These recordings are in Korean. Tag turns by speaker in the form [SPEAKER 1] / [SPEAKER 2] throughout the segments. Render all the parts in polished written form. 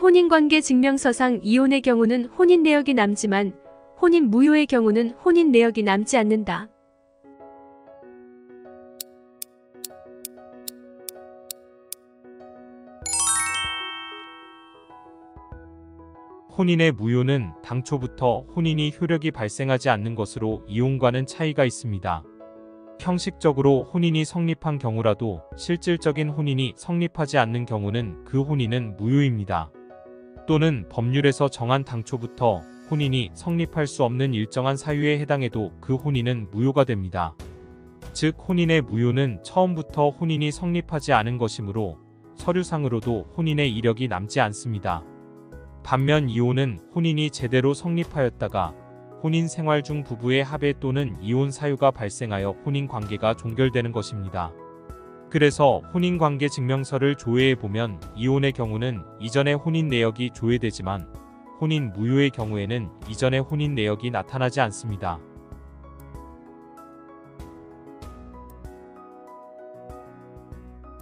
[SPEAKER 1] 혼인관계 증명서상 이혼의 경우는 혼인 내역이 남지만 혼인 무효의 경우는 혼인 내역이 남지 않는다.
[SPEAKER 2] 혼인의 무효는 당초부터 혼인이 효력이 발생하지 않는 것으로 이혼과는 차이가 있습니다. 형식적으로 혼인이 성립한 경우라도 실질적인 혼인이 성립하지 않는 경우는 그 혼인은 무효입니다. 또는 법률에서 정한 당초부터 혼인이 성립할 수 없는 일정한 사유에 해당해도 그 혼인은 무효가 됩니다. 즉 혼인의 무효는 처음부터 혼인이 성립하지 않은 것이므로 서류상으로도 혼인의 이력이 남지 않습니다. 반면 이혼은 혼인이 제대로 성립하였다가 혼인 생활 중 부부의 합의 또는 이혼 사유가 발생하여 혼인 관계가 종결되는 것입니다. 그래서 혼인관계 증명서를 조회해 보면 이혼의 경우는 이전의 혼인 내역이 조회되지만 혼인 무효의 경우에는 이전의 혼인 내역이 나타나지 않습니다.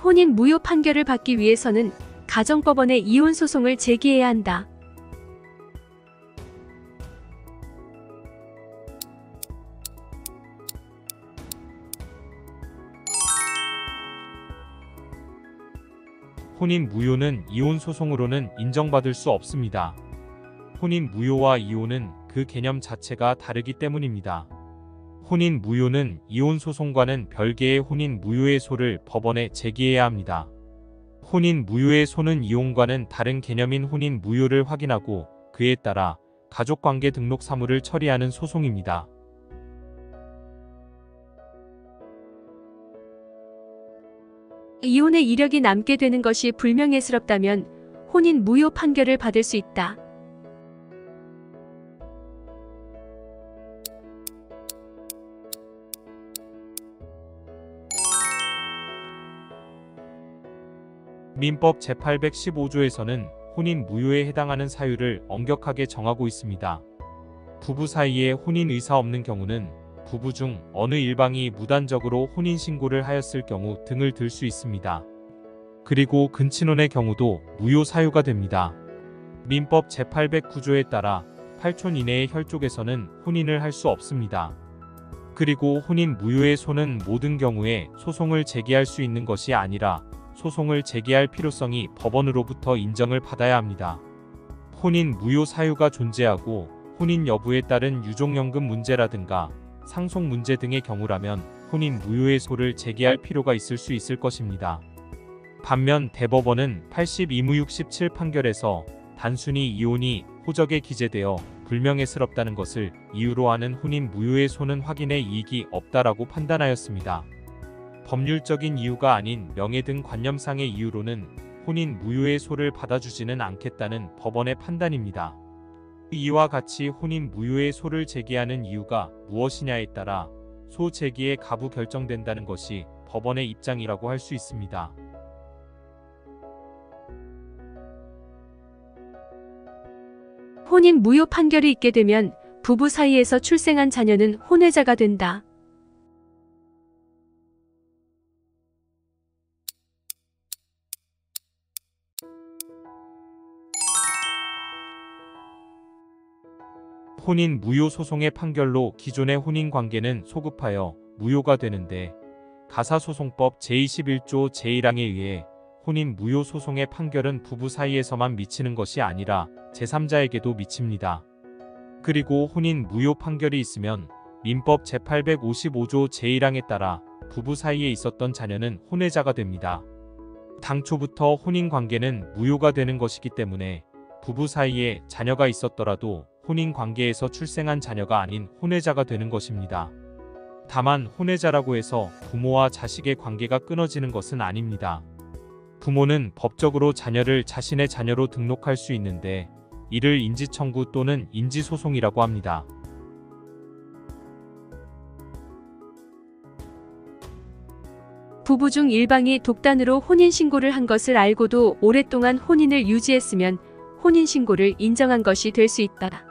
[SPEAKER 1] 혼인 무효 판결을 받기 위해서는 가정법원에 이혼 소송을 제기해야 한다.
[SPEAKER 2] 혼인 무효는 이혼 소송으로는 인정받을 수 없습니다. 혼인 무효와 이혼은 그 개념 자체가 다르기 때문입니다. 혼인 무효는 이혼 소송과는 별개의 혼인 무효의 소를 법원에 제기해야 합니다. 혼인 무효의 소는 이혼과는 다른 개념인 혼인 무효를 확인하고 그에 따라 가족관계 등록 사무를 처리하는 소송입니다.
[SPEAKER 1] 이혼의 이력이 남게 되는 것이 불명예스럽다면 혼인 무효 판결을 받을 수 있다.
[SPEAKER 2] 민법 제815조에서는 혼인 무효에 해당하는 사유를 엄격하게 정하고 있습니다. 부부 사이에 혼인 의사 없는 경우는 부부 중 어느 일방이 무단적으로 혼인신고를 하였을 경우 등을 들 수 있습니다. 그리고 근친혼의 경우도 무효 사유가 됩니다. 민법 제809조에 따라 8촌 이내의 혈족에서는 혼인을 할 수 없습니다. 그리고 혼인 무효의 소는 모든 경우에 소송을 제기할 수 있는 것이 아니라 소송을 제기할 필요성이 법원으로부터 인정을 받아야 합니다. 혼인 무효 사유가 존재하고 혼인 여부에 따른 유족연금 문제라든가 상속 문제 등의 경우라면 혼인 무효의 소를 제기할 필요가 있을 수 있을 것입니다. 반면 대법원은 82무67 판결에서 단순히 이혼이 호적에 기재되어 불명예스럽다는 것을 이유로 하는 혼인 무효의 소는 확인에 이익이 없다라고 판단하였습니다. 법률적인 이유가 아닌 명예 등 관념상의 이유로는 혼인 무효의 소를 받아주지는 않겠다는 법원의 판단입니다. 이와 같이 혼인 무효의 소를 제기하는 이유가 무엇이냐에 따라 소 제기의 가부 결정된다는 것이 법원의 입장이라고 할 수 있습니다.
[SPEAKER 1] 혼인 무효 판결이 있게 되면 부부 사이에서 출생한 자녀는 혼외자가 된다.
[SPEAKER 2] 혼인 무효 소송의 판결로 기존의 혼인 관계는 소급하여 무효가 되는데 가사소송법 제21조 제1항에 의해 혼인 무효 소송의 판결은 부부 사이에서만 미치는 것이 아니라 제3자에게도 미칩니다. 그리고 혼인 무효 판결이 있으면 민법 제855조 제1항에 따라 부부 사이에 있었던 자녀는 혼외자가 됩니다. 당초부터 혼인 관계는 무효가 되는 것이기 때문에 부부 사이에 자녀가 있었더라도 혼인 관계에서 출생한 자녀가 아닌 혼외자가 되는 것입니다. 다만 혼외자라고 해서 부모와 자식의 관계가 끊어지는 것은 아닙니다. 부모는 법적으로 자녀를 자신의 자녀로 등록할 수 있는데 이를 인지청구 또는 인지소송이라고 합니다.
[SPEAKER 1] 부부 중 일방이 독단으로 혼인신고를 한 것을 알고도 오랫동안 혼인을 유지했으면 혼인신고를 인정한 것이 될 수 있다.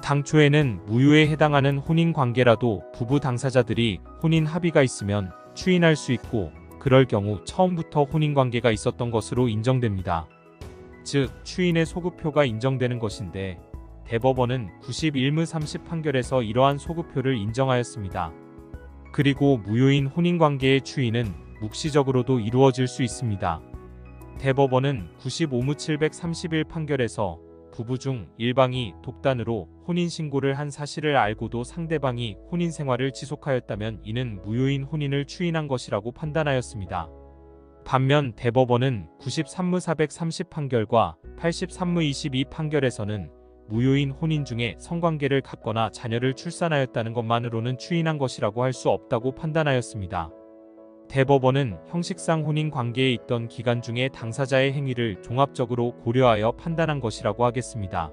[SPEAKER 2] 당초에는 무효에 해당하는 혼인 관계라도 부부 당사자들이 혼인 합의가 있으면 추인할 수 있고 그럴 경우 처음부터 혼인 관계가 있었던 것으로 인정됩니다. 즉 추인의 소급표가 인정되는 것인데 대법원은 91무 30 판결에서 이러한 소급표를 인정하였습니다. 그리고 무효인 혼인 관계의 추인은 묵시적으로도 이루어질 수 있습니다. 대법원은 95무 731 판결에서 부부 중 일방이 독단으로 혼인신고를 한 사실을 알고도 상대방이 혼인 생활을 지속하였다면 이는 무효인 혼인을 추인한 것이라고 판단하였습니다. 반면 대법원은 93무 430 판결과 83무 22 판결에서는 무효인 혼인 중에 성관계를 갖거나 자녀를 출산하였다는 것만으로는 추인한 것이라고 할 수 없다고 판단하였습니다. 대법원은 형식상 혼인 관계에 있던 기간 중에 당사자의 행위를 종합적으로 고려하여 판단한 것이라고 하겠습니다.